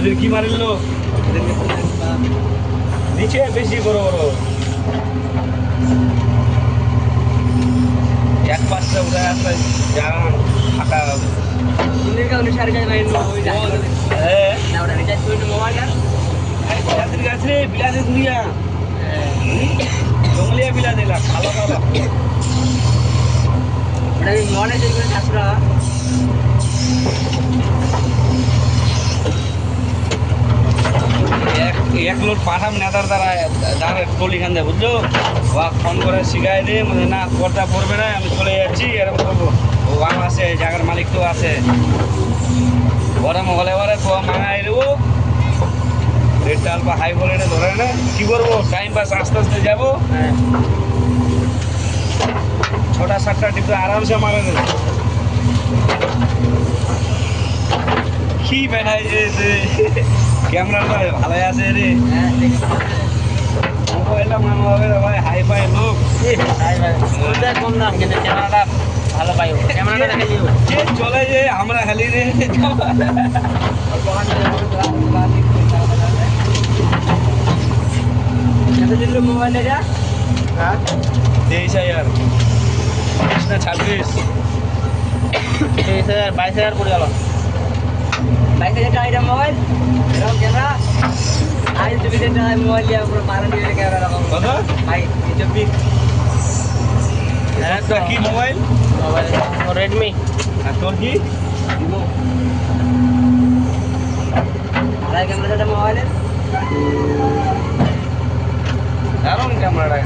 ওদের কি মারিল নিচে বেশি বড় বড় এক পাঁচটা উঠে আসলে জায়গা ফাঁকা হবে বিলাসে দুনিয়া জঙ্গলিয়া বিলা দিলা ভালো ভালো এক লোট পাঠাম নেতার দ্বারা যার টলি খান দেয় বুঝলো বা ফোন করে শিখাই দিয়ে মানে না পর্দা পড়বে না আমি চলে যাচ্ছি এরকম করবো ও আম আছে জায়গার মালিক তো আছে গরম হলে পরে তো মাঙাই দেবো রেটটা অল্প হাই বলে এটা ধরে না কী করবো টাইম পাস আস্তে আস্তে যাবো ছটা সাতটা টিপে আরামসে মারা দেবো কি বেড়াই যে ক্যামেরাটা ভালোই আছে রে মোবাইলটা মানো হবে রে ভাই হাই ফাই লোক কম দাম কিন্তু ক্যামেরাটা ভালো পাইও ক্যামেরাটা দেখে নিও যে চলে যে আমরা খালি রে কত দিল মোবাইল এটা হ্যাঁ 23,000 না 26 23,000 22,000 পড়ে গেল 22,000 টাকা এটা মোবাইল এরকম ক্যামেরা আই তো বিদেশ টাকা মোবাইল দিয়ে পুরো মারা দিয়ে ক্যামেরা লাগাবো কত ভাই 24 হ্যাঁ তো কি মোবাইল মোবাইল রেডমি আর তোর কি ভিভো আড়াই ক্যামেরাটা মোবাইলের দারুণ ক্যামেরাটা